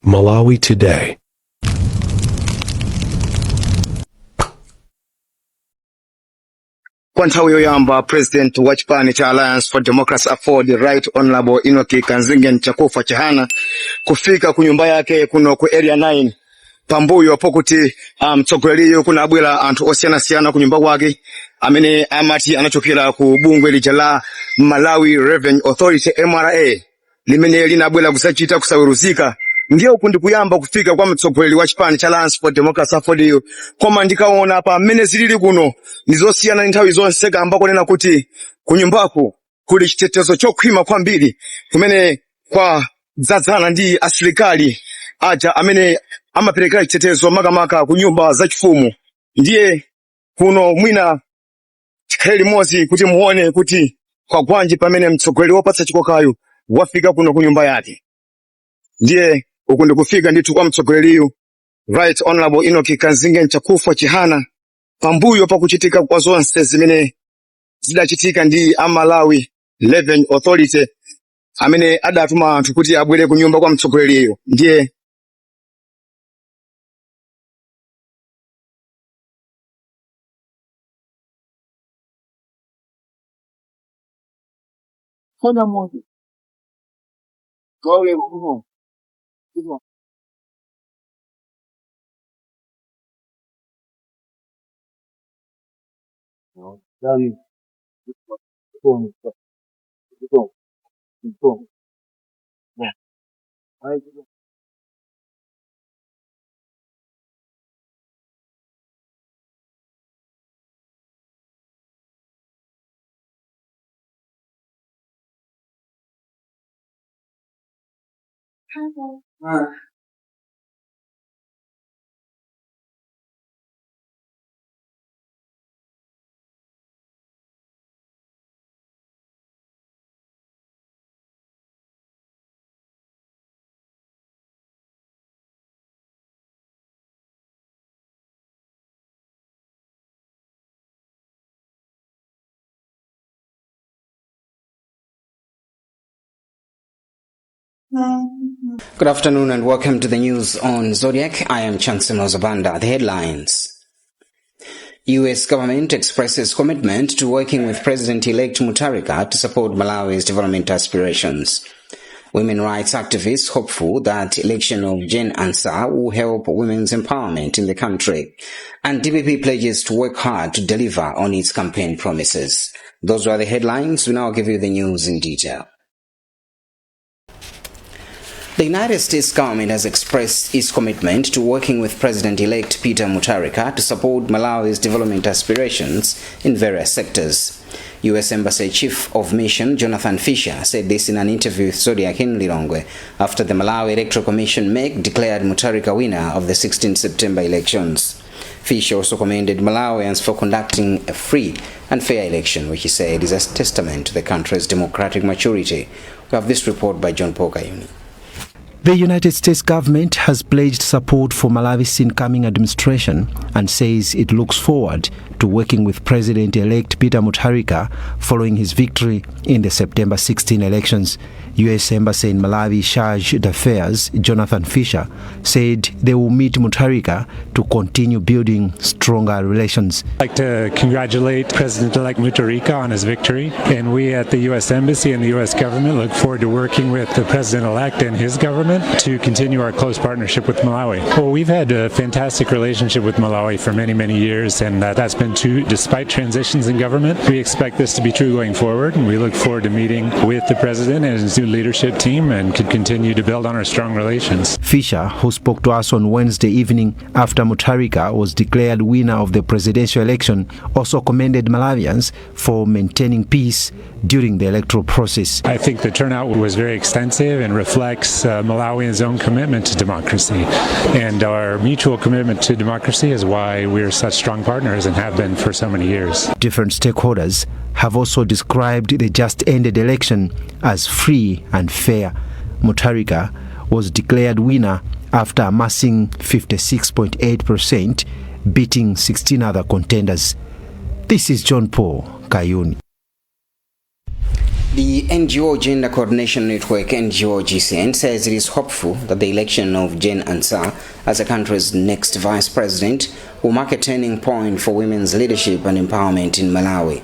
Malawi Today. Kwa nthawi yoyamba president wa chipani cha Alliance for Democracy Afford Right Honorable Enoki Kanzingen chakufa Chihana kufika kunyumba yake kuno ku area 9 pambuyo pokuti mtsogoleriyo kuna abwera anthu osiyana-siyana kunyumba kwake amene amati anachokera ku bungwe lija la Malawi Revenue Authority MRA limene linabwera kusachita kusawiruzika. Ndiyo kundi kuyamba kufika kwa mtsogoleri wa chipani cha Alliance for Democracy Afford koma ndikaona pa mmene zilili kuno nizosiyana ndi nthawi zonse kamba kunena kuti kunyumbako kuli chitetezo chokhwima kwambiri kumene kwa dzadzana ndi asilikali aja amene amapereka chitetezo makamaka ku nyumba zachifumu. Ndiye kuno mwina tikhale limodzi kuti muone kuti kwa gwanji pamene mtsogoleri wopatsa chikokayo wafika kuno ku nyumba yake. Ndiye uku ndikufika ndithu kwa mtsogoleriyu Right Honorable Enoki Kanzingen chakufa Chihana pambuyo pakuchitika kwa zonse zimene zidachitika ndi Malawi Revenue Authority amene adatuma anthu kuti abwere ku nyumba kwa mtsogoleriyu. Ndiye Kona moja. Gole huko. Huko. No. Dali. Huko. Huko. Huko. Yeah. Ai. Ah. Good afternoon and welcome to the news on Zodiac. I am Chancellor Zabanda. The headlines. U.S. government expresses commitment to working with President-elect Mutharika to support Malawi's development aspirations. Women rights activists hopeful that election of Jane Ansah will help women's empowerment in the country. And DPP pledges to work hard to deliver on its campaign promises. Those were the headlines. We now give you the news in detail. The United States government has expressed its commitment to working with President-elect Peter Mutharika to support Malawi's development aspirations in various sectors. U.S. Embassy Chief of Mission Jonathan Fisher said this in an interview with Zodiak in Lilongwe after the Malawi Electoral Commission MEC declared Mutharika winner of the 16 September elections. Fisher also commended Malawians for conducting a free and fair election, which he said is a testament to the country's democratic maturity. We have this report by John Pokayuni. The United States government has pledged support for Malawi's incoming administration and says it looks forward to working with President-elect Peter Mutharika following his victory in the September 16 elections. U.S. Embassy in Malawi Charge d'Affaires Jonathan Fisher said they will meet Mutharika to continue building stronger relations. I'd like to congratulate President-elect Mutharika on his victory, and we at the U.S. Embassy and the U.S. government look forward to working with the President-elect and his government to continue our close partnership with Malawi. Well, we've had a fantastic relationship with Malawi for many, many years, and that's been true despite transitions in government. We expect this to be true going forward, and we look forward to meeting with the President and his new leadership team and can continue to build on our strong relations. Fisher, who spoke to us on Wednesday evening after Mutharika was declared winner of the presidential election, also commended Malawians for maintaining peace during the electoral process. I think the turnout was very extensive and reflects Malawians' own commitment to democracy. And our mutual commitment to democracy is why we're such strong partners and have been for so many years. Different stakeholders have also described the just-ended election as free and fair. Mutharika was declared winner after amassing 56.8%, beating 16 other contenders. This is John Paul Kayuni. The NGO Gender Coordination Network, NGO GCN, says it is hopeful that the election of Jane Ansah as the country's next vice president will mark a turning point for women's leadership and empowerment in Malawi.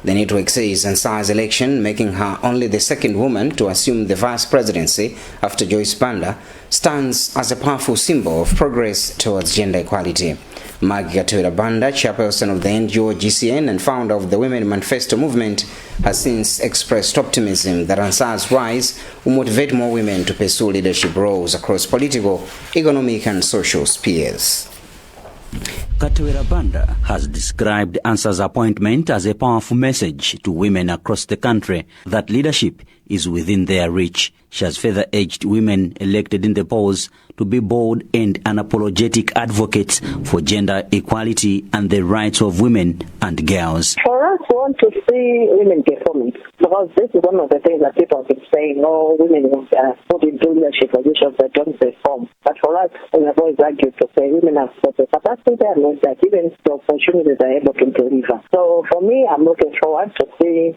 The network says Ansah's election, making her only the second woman to assume the vice presidency after Joyce Banda, stands as a powerful symbol of progress towards gender equality. Zodabwitsa Banda, chairperson of the NGO GCN and founder of the Women Manifesto movement, has since expressed optimism that Ansah's rise will motivate more women to pursue leadership roles across political, economic and social spheres. Zodabwitsa Banda has described Ansah's appointment as a powerful message to women across the country that leadership is within their reach. She has further urged women elected in the polls to be bold and unapologetic advocates for gender equality and the rights of women and girls. For us, we want to see women performing, because this is one of the things that people have been saying, oh, women put into leadership positions that don't perform. But for us, we have always argued to say women have got the capacity and not that even the opportunities are able to deliver. So for me, I'm looking forward to seeing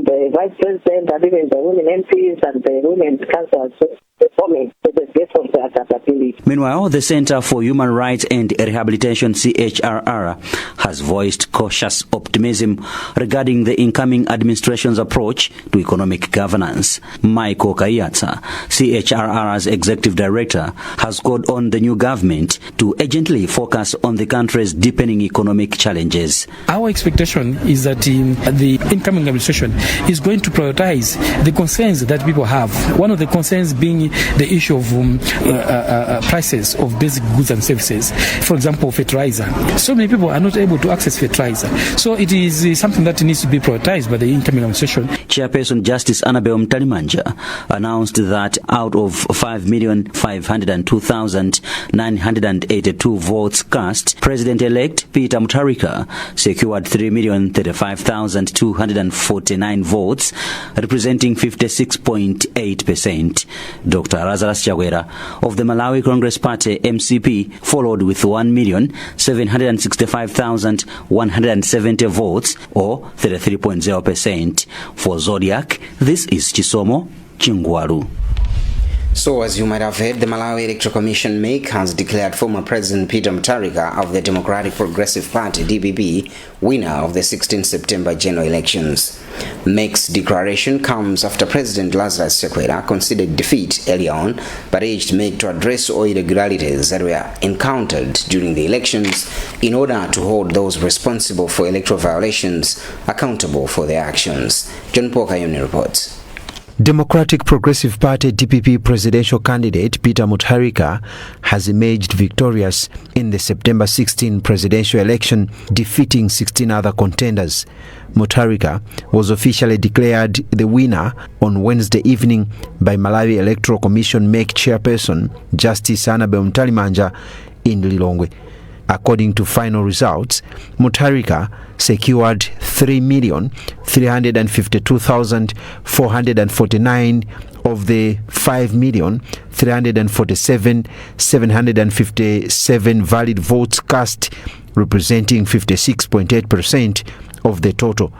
the vice president and even the women MPs and the women councillors performing to the best of their capability. Meanwhile, the Center for Human Rights and Rehabilitation, CHRR, has voiced cautious optimism regarding the incoming administration's approach to economic governance. Michael Kayatsa, CHRR's executive director, has called on the new government to urgently focus on the country's deepening economic challenges. Our expectation is that the incoming administration is going to prioritize the concerns that people have. One of the concerns being the issue of prices of basic goods and services. For example, fertilizer. So many people are not able to access fertilizer. So it is something that needs to be prioritized by the incoming administration. Chairperson Justice Annabel Mtalimanja announced that out of 5,502,982 votes cast, President-elect Peter Mutharika secured 3,035,249 votes, representing 56.8%. Dr. Lazarus Chakwera of the Malawi Congress Party MCP followed with 1,765,170 votes, or 33.0%. For Zodiak, this is Chisomo Chingwaru. So, as you might have heard, the Malawi Electoral Commission (MEC) has declared former President Peter Mutharika of the Democratic Progressive Party (DPP) winner of the 16 September general elections. MEC's declaration comes after President Lazarus Chakwera conceded defeat earlier on, but urged MEC to address all irregularities that were encountered during the elections in order to hold those responsible for electoral violations accountable for their actions. John Pokayoni reports. Democratic Progressive Party DPP presidential candidate Peter Mutharika has emerged victorious in the September 16 presidential election, defeating 16 other contenders. Mutharika was officially declared the winner on Wednesday evening by Malawi Electoral Commission MEC chairperson Justice Annabel Mtalimanja in Lilongwe. According to final results, Mutharika secured 3,352,449 of the 5,347,757 valid votes cast, representing 56.8% of the total.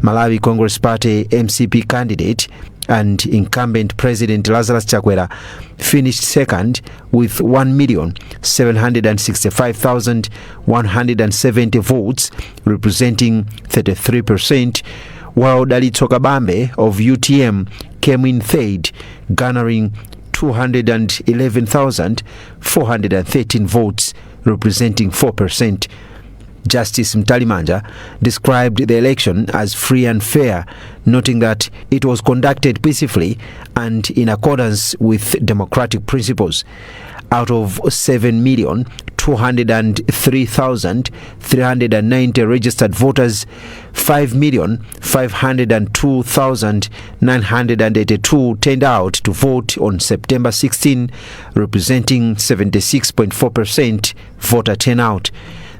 Malawi Congress Party MCP candidate and incumbent President Lazarus Chakwera finished second with 1,765,170 votes, representing 33%, while Dalitso Kabambe of UTM came in third, garnering 211,413 votes, representing 4%. Justice Mtalimanja described the election as free and fair, noting that it was conducted peacefully and in accordance with democratic principles. Out of 7,203,390 registered voters, 5,502,982 turned out to vote on September 16, representing 76.4% voter turnout.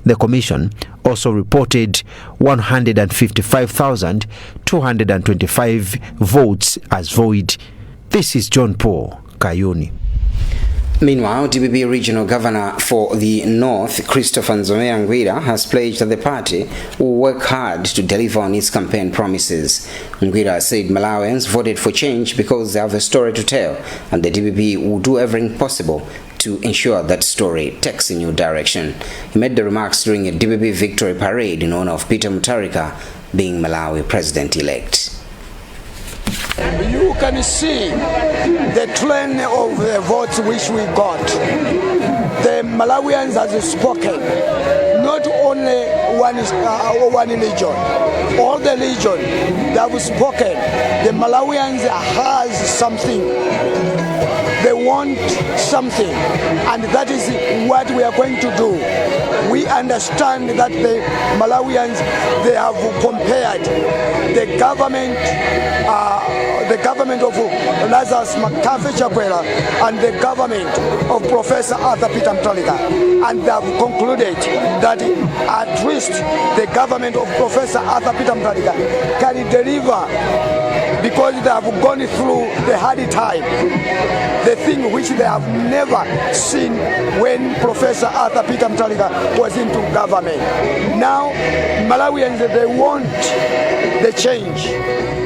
The Commission also reported 155,225 votes as void. This is John Paul Kayuni. Meanwhile, DPP Regional Governor for the North, Christopher Zomwe, has pledged that the party will work hard to deliver on its campaign promises. Ngwira said Malawians voted for change because they have a story to tell, and the DPP will do everything possible to ensure that story takes a new direction. He made the remarks during a DPP victory parade in honor of Peter Mutharika being Malawi president-elect. You can see the trend of the votes which we got. The Malawians have spoken, not only one region, all the region that have spoken. The Malawians has something. They want something, and that is what we are going to do. We understand that the Malawians, they have compared the government of Lazarus McCarthy Chakwera and the government of Professor Arthur Peter Mutharika, and they have concluded that at least the government of Professor Arthur Peter Mutharika can deliver, because they have gone through the hard time, the thing which they have never seen when Professor Arthur Peter Mutharika was into government. Now, Malawians, they want the change,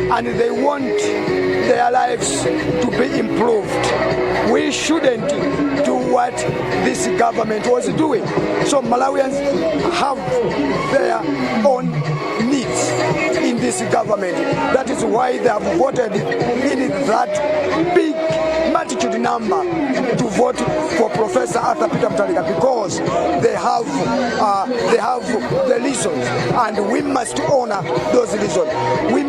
and they want their lives to be improved. We shouldn't do what this government was doing. So Malawians have their own needs in this government. That is why they have voted in that big multitude number to vote for Professor Arthur Peter Mutharika, because they have the reasons, and we must honor those reasons. We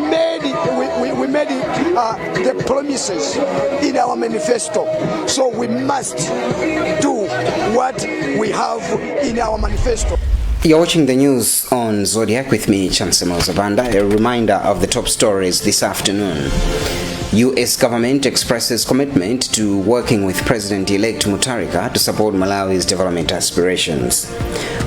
made the promises in our manifesto, so we must do what we have in our manifesto. You're watching the news on Zodiac with me, Chancellor Zabanda. A reminder of the top stories this afternoon. U.S. government expresses commitment to working with President-elect Mutharika to support Malawi's development aspirations.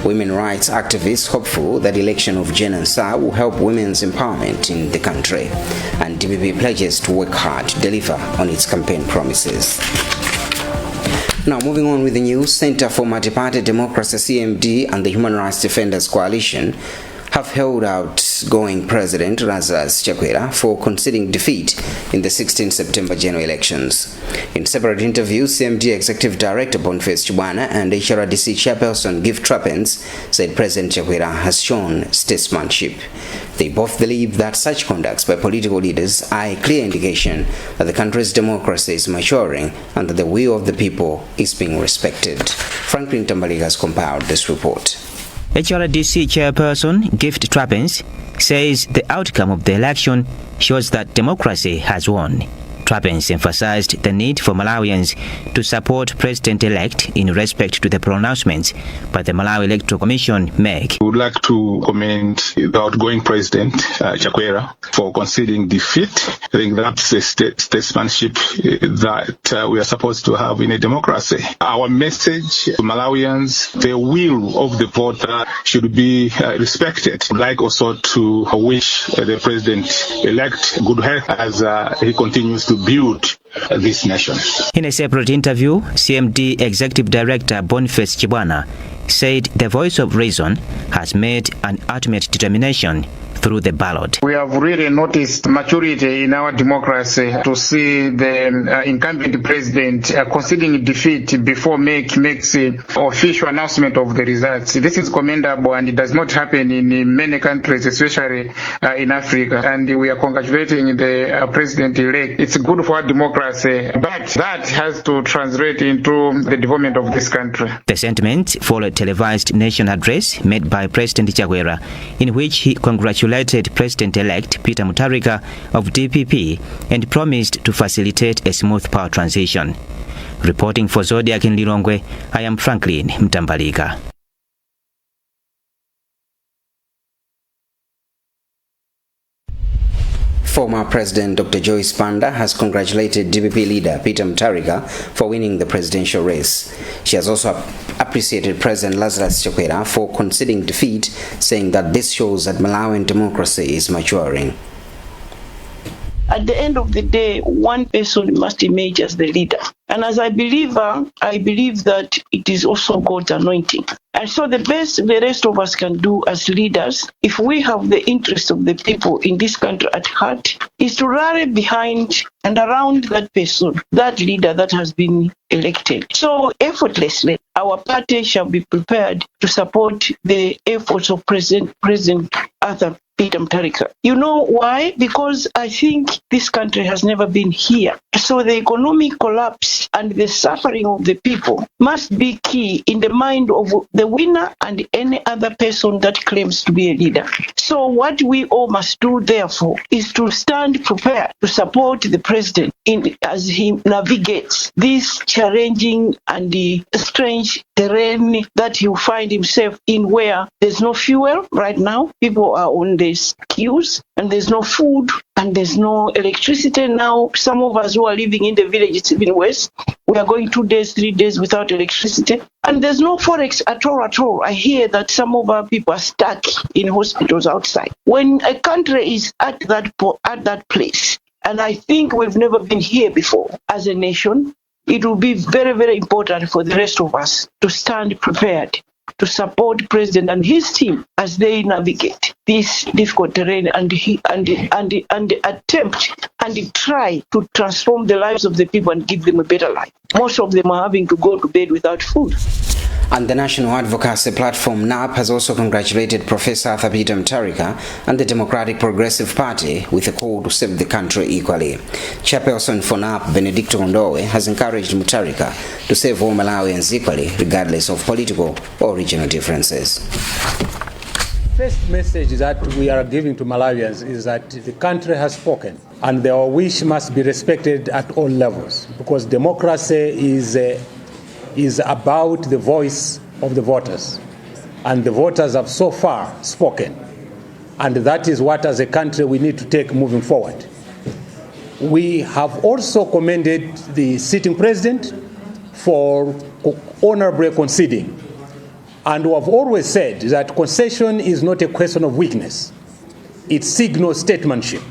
Women rights activists hopeful that election of Jen and Sa will help women's empowerment in the country. And DPP pledges to work hard to deliver on its campaign promises. Now, moving on with the news, Center for Multi-Party Democracy CMD and the Human Rights Defenders Coalition have held outgoing President Lazarus Chakwera for conceding defeat in the 16 September general elections. In separate interviews, CMD Executive Director Boniface Chihana and HRDC Chairperson Gift Trappens said President Chakwera has shown statesmanship. They both believe that such conducts by political leaders are a clear indication that the country's democracy is maturing and that the will of the people is being respected. Franklin Tambaliga has compiled this report. HRDC Chairperson Gift Trappens says the outcome of the election shows that democracy has won. Trappens emphasized the need for Malawians to support President-elect in respect to the pronouncements by the Malawi Electoral Commission MEC. We would like to commend the outgoing President Chakwera for conceding defeat. I think that's the statesmanship that we are supposed to have in a democracy. Our message to Malawians, the will of the voter should be respected. I'd like also to wish the President-elect good health as he continues to build this nation. In a separate interview, CMD Executive Director Boniface Chihana said the voice of reason has made an ultimate determination through the ballot. We have really noticed maturity in our democracy to see the incumbent president conceding defeat before makes official announcement of the results. This is commendable, and it does not happen in many countries, especially in Africa. And we are congratulating the president-elect. It's good for our democracy, but that has to translate into the development of this country. The sentiment followed a televised nation address made by President Chakwera, in which he congratulated President-elect Peter Mutharika of DPP and promised to facilitate a smooth power transition. Reporting for Zodiak in Lilongwe, I am Franklin Mtambalika. Former President Dr. Joyce Panda has congratulated DPP leader Peter Mutharika for winning the presidential race. She has also appreciated President Lazarus Chakwera for conceding defeat, saying that this shows that Malawian democracy is maturing. at the end of the day, one person must emerge as the leader. And as I believe that it is also God's anointing. And so the best the rest of us can do as leaders, if we have the interest of the people in this country at heart, is to rally behind and around that person, that leader that has been elected. So effortlessly, our party shall be prepared to support the efforts of President Arthur Peter Mutharika. You know why? Because I think this country has never been here. So the economic collapse and the suffering of the people must be key in the mind of the winner and any other person that claims to be a leader. So what we all must do, therefore, is to stand prepared to support the president as he navigates this challenging and strange terrain that he'll find himself in, where there's no fuel right now. People are on these queues, and there's no food, and there's no electricity now. Some of us who are living in the village, it's even worse. We are going 2 days, 3 days without electricity. And there's no forex at all. I hear that some of our people are stuck in hospitals outside. When a country is at that place, and I think we've never been here before as a nation, it will be very, very important for the rest of us to stand prepared to support the president and his team as they navigate this difficult terrain and attempt and try to transform the lives of the people and give them a better life. Most of them are having to go to bed without food. And the National Advocacy Platform, NAP, has also congratulated Professor Arthur Peter Mutharika and the Democratic Progressive Party with a call to serve the country equally. Chairperson for NAP, Benedicto Ndowe, has encouraged Mutharika to serve all Malawians equally, regardless of political or regional differences. First message that we are giving to Malawians is that the country has spoken, and their wish must be respected at all levels, because democracy is about the voice of the voters, and the voters have so far spoken, and that is what as a country we need to take moving forward. We have also commended the sitting president for honorably conceding, and we have always said that concession is not a question of weakness, it signals statesmanship,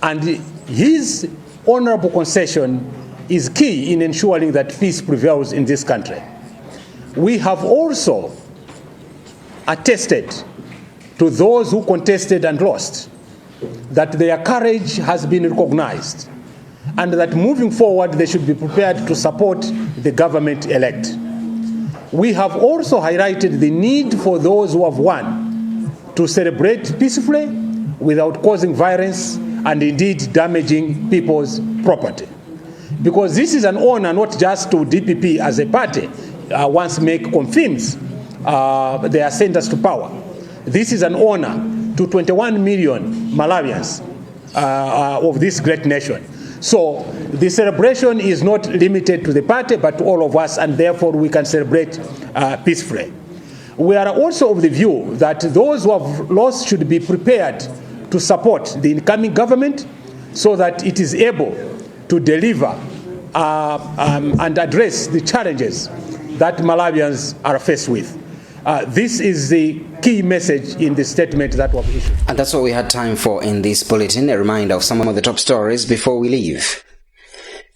and his honorable concession is key in ensuring that peace prevails in this country. We have also attested to those who contested and lost that their courage has been recognized, and that moving forward they should be prepared to support the government elect. We have also highlighted the need for those who have won to celebrate peacefully without causing violence and indeed damaging people's property. Because this is an honor not just to DPP as a party once make confirms their ascendance to power. This is an honor to 21 million Malawians of this great nation. So the celebration is not limited to the party but to all of us, and therefore we can celebrate peacefully. We are also of the view that those who have lost should be prepared to support the incoming government so that it is able to deliver and address the challenges that Malawians are faced with. This is the key message in the statement that was issued. And that's all we had time for in this bulletin. A reminder of some of the top stories before we leave.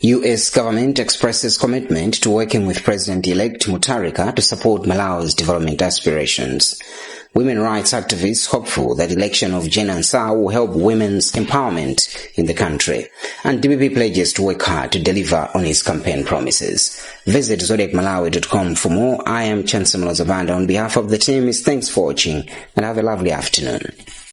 U.S. government expresses commitment to working with President-elect Mutharika to support Malawi's development aspirations. Women rights activists hopeful that election of Jen Ansah will help women's empowerment in the country. And DPP pledges to work hard to deliver on his campaign promises. Visit zodiacmalawi.com for more. I am Chancellor Zabanda. On behalf of the team, thanks for watching and have a lovely afternoon.